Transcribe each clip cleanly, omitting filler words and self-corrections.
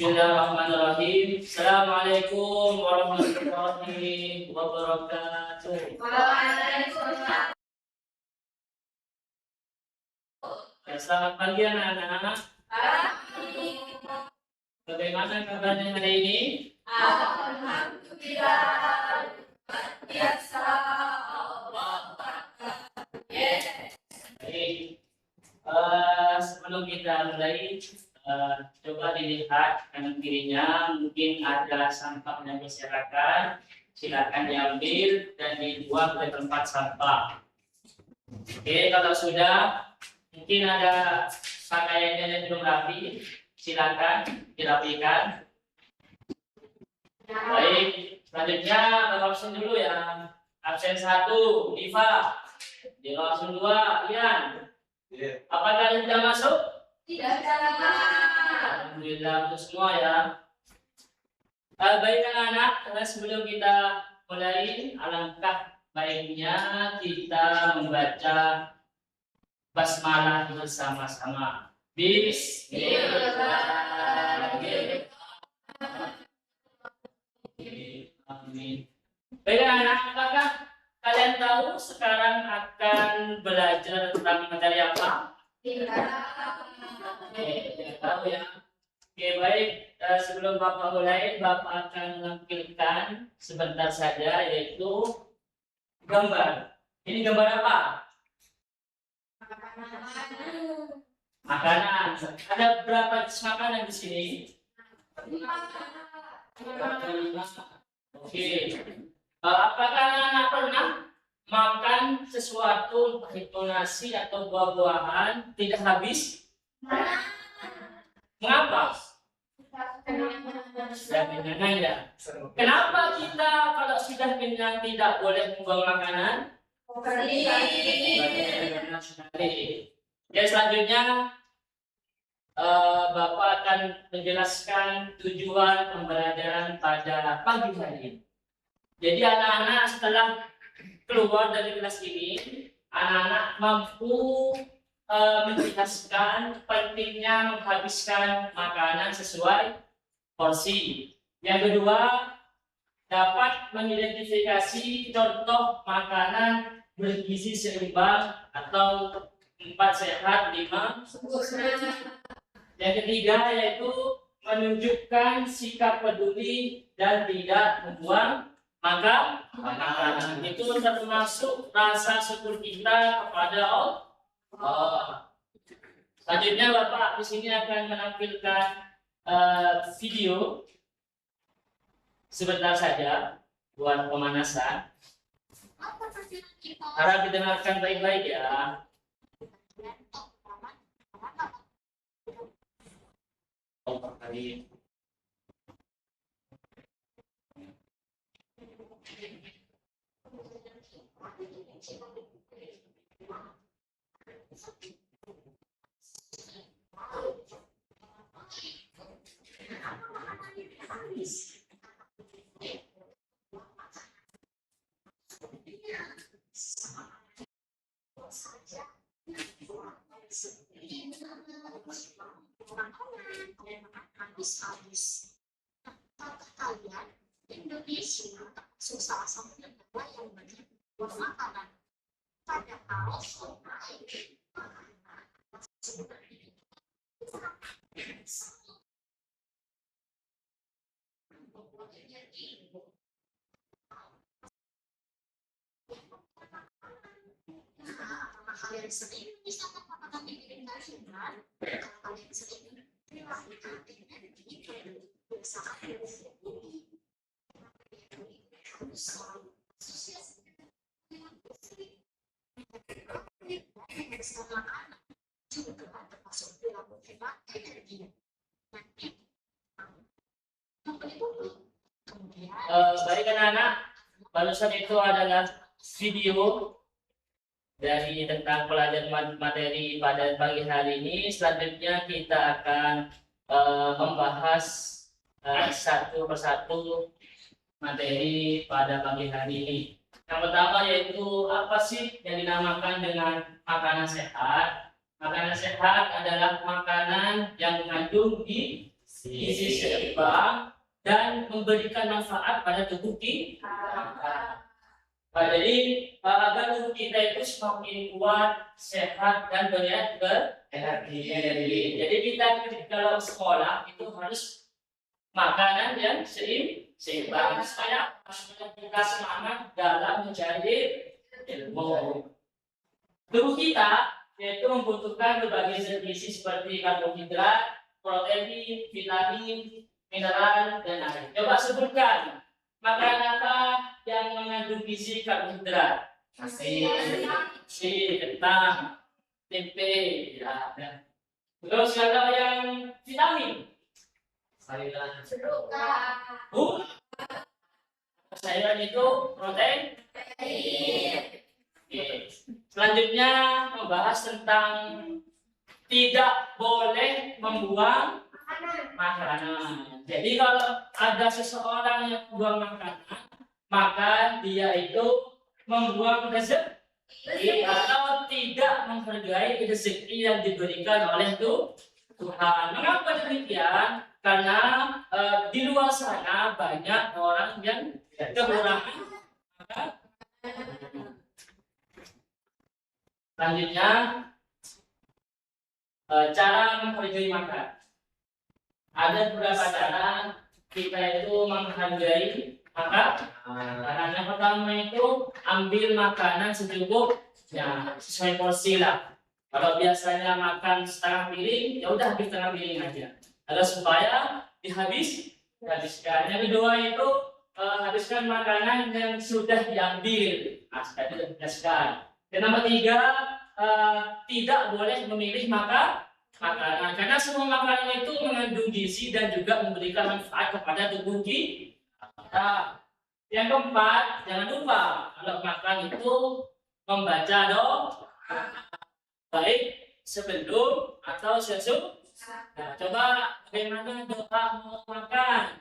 Bismillahirrahmanirrahim. Assalamualaikum warahmatullahi wabarakatuh. Waalaikumsalam. Selamat pagi anak-anak. Bagaimana kabarnya hari ini? Alhamdulillah. Biasa. Baik. Sebelum kita mulai, coba dilihat kanan kirinya, mungkin ada sampah yang berserakan. Silakan diambil dan dibuang ke tempat sampah. Oke, kalau sudah, mungkin ada pakaiannya yang belum rapi, silakan dirapikan. Baik, selanjutnya absen dulu ya. Absen 1, Diva. Di absen 2, Ian. Apakah kalian sudah masuk? Tidak salah. Alhamdulillah untuk semua ya. Baik anak-anak, sebelum kita mulai, alangkah baiknya kita membaca basmalah bersama-sama. Bismillahirrahmanirrahim. Amin. Baik anak, apakah kalian tahu sekarang akan belajar tentang materi apa? Tidak tahu ya. Oke, baik. Sebelum Bapak mulai, Bapak akan menampilkan sebentar saja, yaitu gambar. Ini gambar apa? Makanan. Ada berapa jenis makanan di sini? Oke. Apakah anak pernah makan sesuatu, itu nasi atau buah-buahan tidak habis? Mengapa? Sudah kenyang ya. Kenapa kita kalau sudah kenyang tidak boleh membuang makanan? Ya, selanjutnya Bapak akan menjelaskan tujuan pembelajaran pada pagi hari ini. Jadi anak-anak setelah keluar dari kelas ini, anak-anak mampu menjelaskan pentingnya menghabiskan makanan sesuai porsi. Yang kedua, dapat mengidentifikasi contoh makanan bergizi seimbang atau 4 sehat 5 sempurna. Yang ketiga yaitu menunjukkan sikap peduli dan tidak membuang makanan. Itu termasuk rasa syukur kita kepada Allah. Selanjutnya Bapak di sini akan menampilkan video sebentar saja buat pemanasan. Harap didengarkan baik-baik ya. Habis-habis. Apakah kalian Indonesia salah satu negara yang banyak buat makanan? Padahal kalian sering bisa makanan dikirimkan kan? Kalau kalian sering Baik anak-anak, barusan itu adalah video dari tentang pelajaran materi pada pagi hari ini. Selanjutnya kita akan membahas satu persatu materi pada pagi hari ini. Yang pertama yaitu apa sih yang dinamakan dengan makanan sehat? Makanan sehat adalah makanan yang mengandung gizi seimbang dan memberikan manfaat pada tubuh kita. Jadi agar tubuh kita itu semakin kuat, sehat dan berenergi. Jadi kita kalau sekolah itu harus makanan yang seimbang supaya kita semangat dalam mencari ilmu. Tubuh kita yaitu membutuhkan berbagai zat gizi seperti karbohidrat, protein, vitamin, mineral, dan air. Coba sebutkan makanan apa yang mengandung gizi karbohidrat? Nasi, kentang, tempe, ya. Terus kalau yang vitamin? Sayuran. Sayuran itu protein. Oke. Selanjutnya membahas tentang tidak boleh membuang makanan. Jadi kalau ada seseorang yang buang makanan, maka dia itu membuang rezeki atau tidak menghargai rezeki yang diberikan oleh Tuhan. Mengapa demikian? Karena di luar sana banyak orang yang kekurangan makanan. Selanjutnya cara menghargai makan. Ada beberapa cara kita itu menghargai makan. Cara yang pertama itu ambil makanan secukupnya, sesuai porsi lah. Kalau biasanya makan setengah piring, ya udah habis setengah piring aja. Kalau supaya dihabiskan. Yang kedua itu habiskan makanan yang sudah diambil. Sudah dihabiskan. Dan nomor tiga, tidak boleh memilih makanan karena semua makanan itu mengandung gizi dan juga memberikan manfaat kepada tubuh kita. Yang keempat, jangan lupa kalau makan itu membaca doa, baik sebelum atau sesudah. Nah, coba bagaimana doa mau makan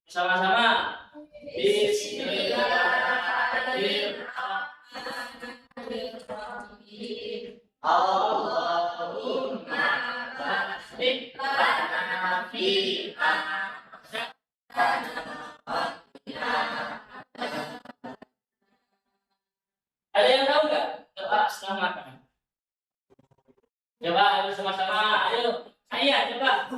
sama-sama. Bismillahirrahmanirrahim. Allahumma barik lana fi Ada yang tahu nggak doa setelah makan? Coba ayo sama-sama, ayo coba.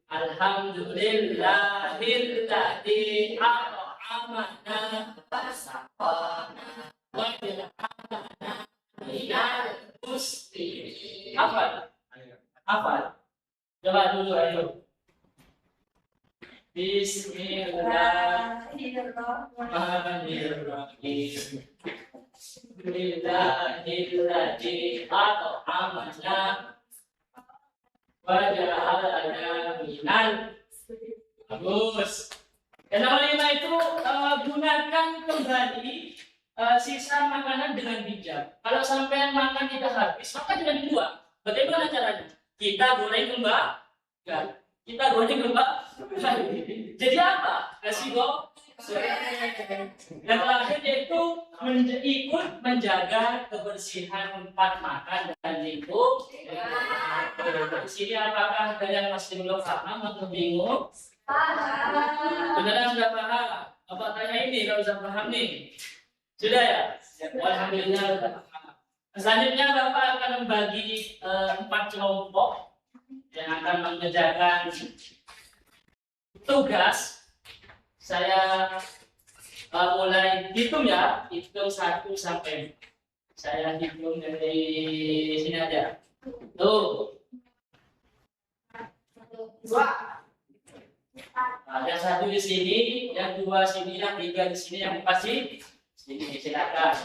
Alhamdulillahilladzi at'amana wa saqana wa ja'alana minal muslimin. Hafal? Coba dulu, ayo. Bismillahirrahmanirrahim. Alhamdulillahilladzi at'amana wa ja'alana minal. Bagus. Yang nomor 5 itu gunakan kembali sisa makanan dengan bijak. Kalau sampai makan tidak habis, maka jangan dibuang. Bagaimana caranya? Kita goreng kembali. Jadi apa? Kasih yang terakhir yaitu ikut menjaga kebersihan tempat makan dan lingkup. Di sini apakah ada yang masih belum paham atau bingung? Beneran sudah paham? Apa tanya ini kalau sudah paham nih? Sudah ya? Alhamdulillah sudah paham. Selanjutnya Bapak akan membagi 4 kelompok yang akan mengerjakan tugas. Saya mulai hitung ya, hitung 1 sampai 4. Saya hitung dari sini aja. Tuh. 2. Yang 1 di sini, yang 2 sini, yang 3 di sini, yang 4 sini. Silakan.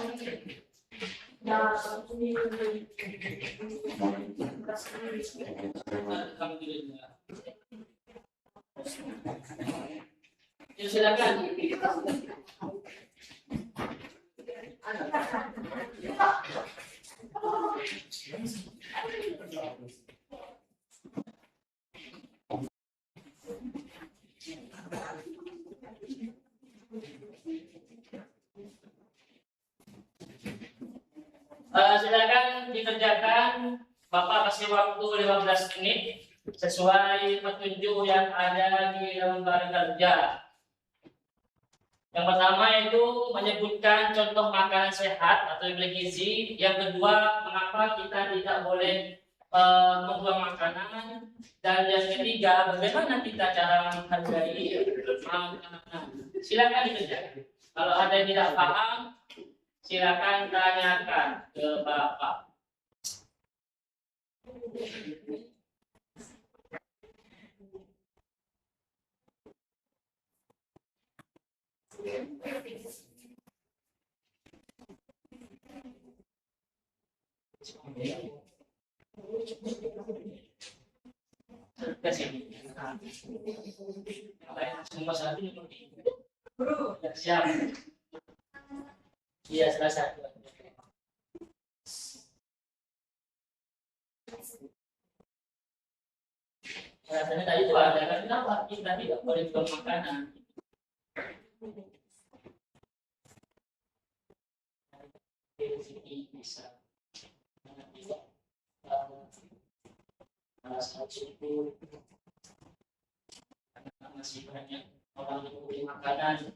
Alhamdulillah. Ya, silakan. Silakan dikerjakan. Bapak kasih waktu 15 menit sesuai petunjuk yang ada di lembar kerja. Yang pertama itu menyebutkan contoh makanan sehat atau yang bergizi. Yang kedua, mengapa kita tidak boleh membuang makanan. Dan yang ketiga, bagaimana kita cara menghargai makanan. Silakan dikerjakan. Kalau ada yang tidak paham, silakan tanyakan ke Bapak. Semua satu siap. Iya, salah satu. Rasanya tadi itu ada kan, kenapa kita tidak boleh buang makanan? Bisa itu karena masih banyak orang yang beli makanan.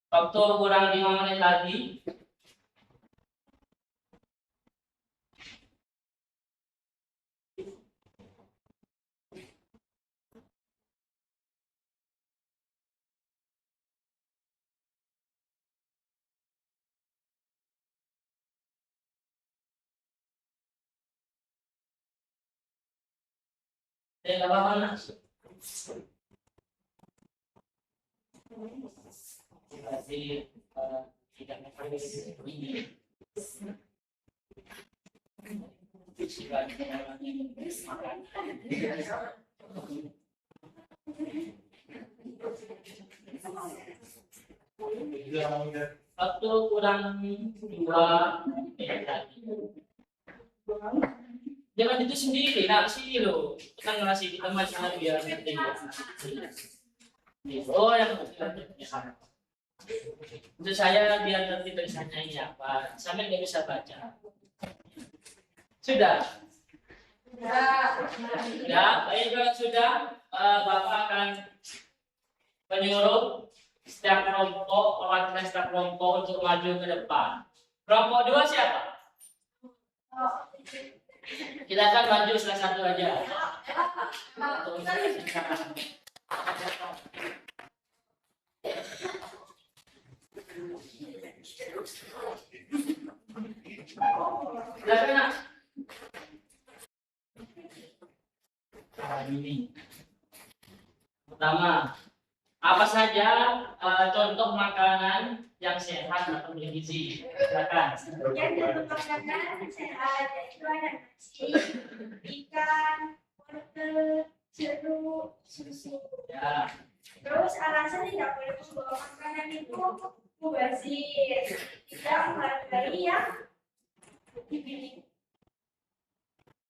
Waktu kurang 5 menit lagi. Nggak apa-apa, Nak. Berarti tidak menghargai ini. Waktu kurang 2 menit lagi. Jangan itu sendiri, nak sini loh. Kita ngasih kita macam biar ngerti. Oh, yang untuk saya biar ngerti tulisannya ini apa. Sampai nggak bisa baca. Sudah? Sudah. Baik, kalau sudah, Bapak akan menyuruh setiap kelompok, perwakilan setiap kelompok untuk maju ke depan. Kelompok 2 siapa? Kita akan maju salah satu aja. Silakan, Nak. Ini. Pertama, apa saja contoh makanan yang sehat atau bergizi? Silakan. Yang makanan sehat itu ada nasi, ikan, wortel, jeruk, susu. Ya. Terus alasan tidak boleh membawa makanan itu mubazir, tidak menghargai yang dipilih.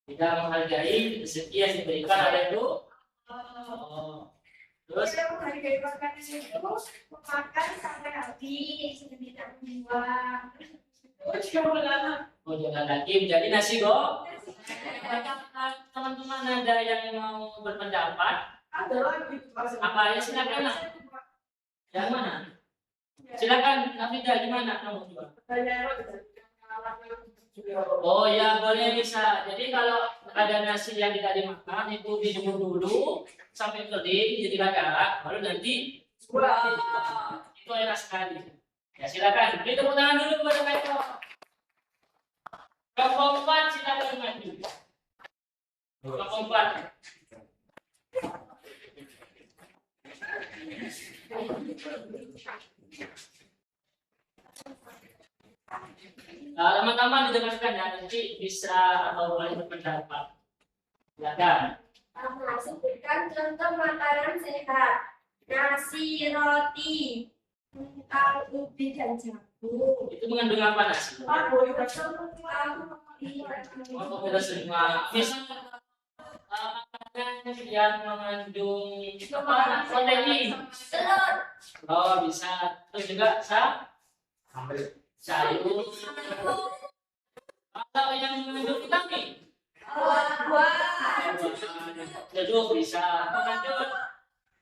Tidak menghargai rezeki yang diberikan oleh itu. Oh. Terus Tidak menghargai makanan itu memakan sampai habis, tidak membuang. oh, jangan lagi menjadi nasi go. Teman-teman ada yang mau berpendapat? Apa ya, silakan, Nak. Yang mana? Silakan, Nafida, gimana kamu juga? Oh ya, boleh, bisa. Jadi kalau ada nasi yang tidak dimakan itu dijemur dulu sampai kering jadi garak, baru nanti itu enak sekali. Ya silakan. Beri tepuk tangan dulu kepada mereka. Kelompok 4 silakan maju. Kelompok 4. Teman-teman didengarkan ya, nanti bisa atau boleh berpendapat. Silakan. Sebutkan contoh makanan sehat. Nasi, roti, ubi dan jagung. Itu mengandung apa nasi? Oh, kita semua. Bisa makanan yang mengandung protein. Telur. Oh, bisa. Terus juga sayur. Atau yang mengandung vitamin. Buah-buahan. Duduk bisa. Lanjut.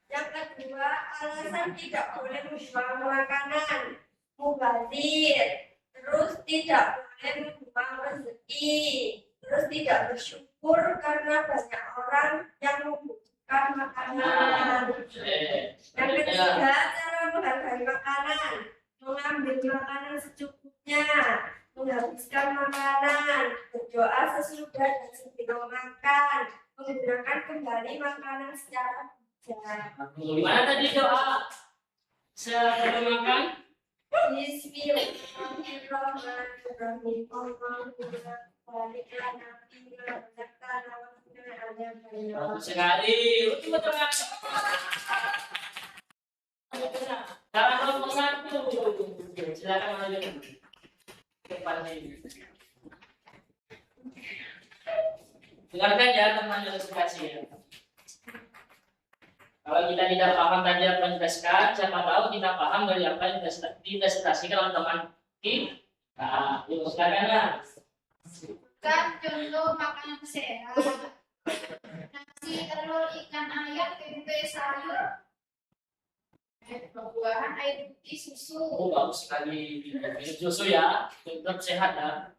Yang kedua, alasan tidak boleh membuang makanan. Mubazir. Terus tidak boleh membuang rezeki. Terus tidak bersyukur karena banyak orang yang membutuhkan makanan. Yang ketiga, cara menghargai makanan. Mengambil makanan secukupnya. Menghabiskan makanan. Berdoa sesudah dan sebelum makan. Menggunakan kembali makanan secara bijak. Gimana tadi doa sebelum makan? Bismillahirrahmanirrahim. Allahumma barik lana fima razaqtana wa qina adzabannar. Bagus sekali. Betul. Cara nomor 1. Silakan lanjut. Depan ini. Dengarkan ya teman ilustrasi ya. Kalau kita tidak paham tadi apa yang dijelaskan, siapa tahu kita paham dari apa yang diilustrasikan oleh teman kita. Nah, ilustrasikanlah. Kan contoh makanan sehat. Nasi, telur, ikan, ayam, tempe, sayur, buah-buahan, air putih, susu. Oh, bagus sekali. Minum susu ya, tetap sehat ya.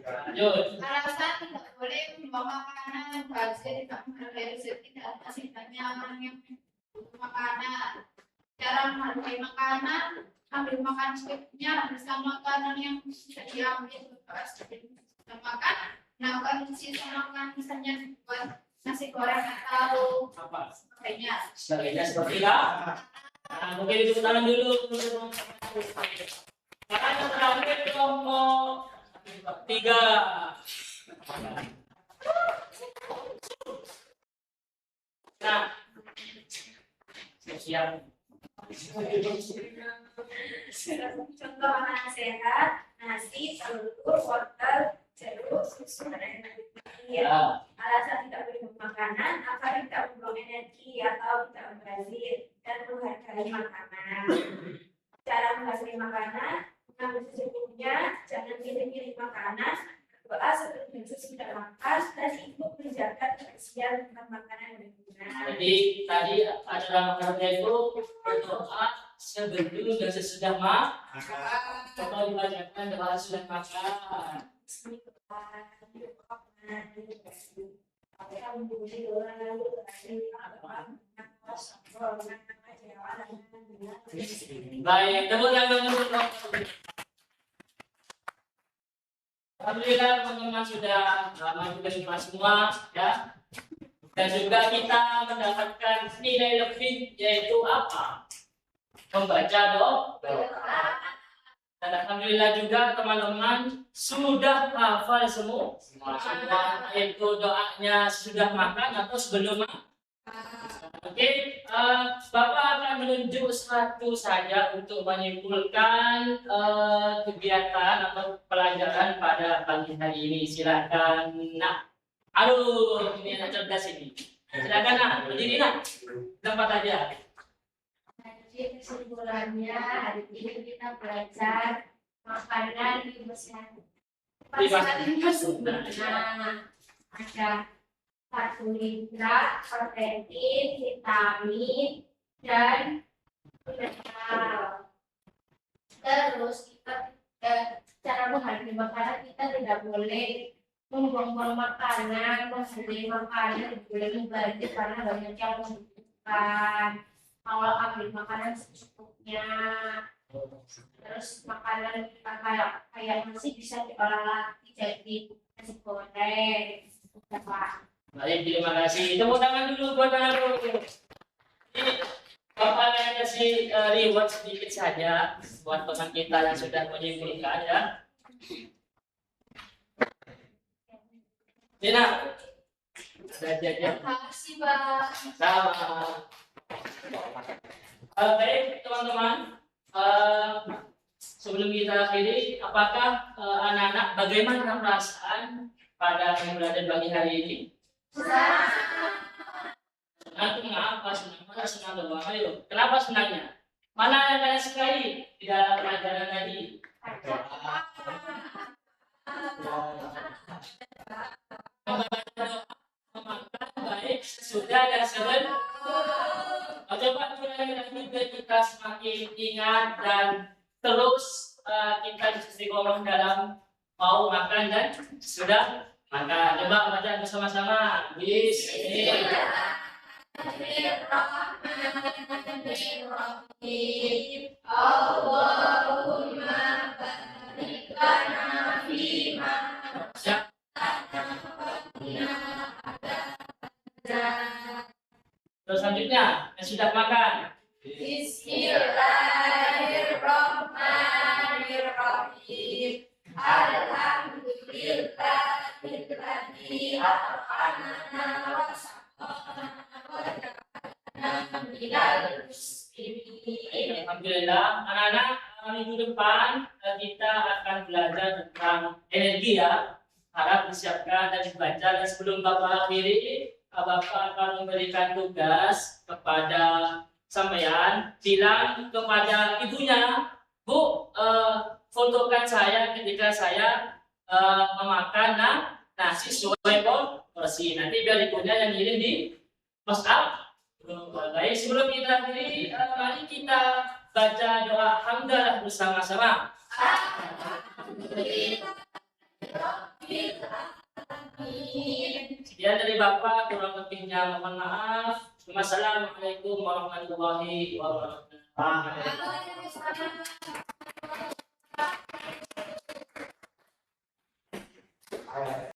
Lanjut. Alasan tidak boleh membawa makanan bazir, tidak menghargai rezeki, dan masih banyak orang yang butuh makanan. Cara menghargai makanan, ambil makan secukupnya, habiskan makanan yang sudah diambil bekas sudah makan. Melakukan sisa makan misalnya buat nasi goreng atau Apa? sebagainya. Sebagainya seperti apa? Nah, mungkin itu tangan dulu. Tangan yang terakhir kelompok 3. Nah, siap. Contoh makanan sehat, nasi, telur, wortel, jeruk, susu, dan lain-lain. Ya. Alasan tidak boleh makanan agar tidak membuang energi atau tidak membazir dan menghargai makanan. Cara menghargai makanan, mengambil secukupnya, jangan pilih-pilih makanan, berdoa sebelum sesudah makan, dan ikut menjaga kebersihan tentang makanan yang digunakan. Jadi tadi adalah makanannya itu berdoa sebelum dan sesudah makan. Coba dibacakan doa sudah makan. Baik, tepuk tangan untuk dokter. Alhamdulillah teman-teman sudah masuk ke kelas semua ya. Dan juga kita mendapatkan nilai lebih yaitu apa? Membaca doa. Dan alhamdulillah juga teman-teman sudah hafal semua. Yaitu doanya sudah makan atau sebelum makan. Oke, Bapak akan menunjuk satu saja untuk menyimpulkan kegiatan atau pelajaran pada pagi hari ini. Silakan, Nak. Aduh, ini anak cerdas ini. Silakan, Nak. Berdiri, Nak. Tempat aja. Jadi kesimpulannya hari ini kita belajar makanan di Mesir. Nah, ada karbohidrat, protein, vitamin, dan mineral. Terus kita cara menghargai makanan kita tidak boleh membuang-buang makanan, menghargai makanan, tidak boleh membazir karena banyak yang membutuhkan. Kalau ambil makanan secukupnya, terus makanan kita kayak nasi bisa diolah lagi jadi nasi goreng. Baik, terima kasih. Tepuk tangan dulu buat anak dulu. Ini Bapak akan kasih reward sedikit saja buat teman kita yang sudah menyimpulkan ya. Dina, Terima kasih, Bang. sama. Baik teman-teman, sebelum kita akhiri, apakah anak-anak bagaimana perasaan pada pembelajaran pagi hari ini? Senang tuh kenapa? Senang mana? Senang tuh bang. Ayo, kenapa senangnya? Mana yang kalian sukai di dalam pelajaran tadi? Membaca baik, sesudah dan sebelum. Coba ulangi lagi biar kita semakin ingat dan terus kita istiqomah dalam mau makan dan sudah makan. Coba baca bersama-sama. Bismillahirrahmanirrahim. Allahumma barik lana fima Terus selanjutnya yang sudah makan. Bismillahirrahmanirrahim. Alhamdulillahilladzi at'amana wa saqana wa ja'alana minal muslimin. Alhamdulillah, anak-anak, minggu depan kita akan belajar tentang energi ya. Harap disiapkan dan dibaca, dan sebelum Bapak akhiri, Bapak akan memberikan tugas kepada sampean, bilang kepada ibunya, Bu, fotokan saya ketika saya memakan nasi sesuai porsi. Nanti biar ibunya yang ngirim di WhatsApp. Baik, sebelum kita akhiri, mari kita baca doa hamdalah bersama-sama. Sekian dari Bapak, kurang lebihnya mohon maaf. Wassalamualaikum warahmatullahi wabarakatuh.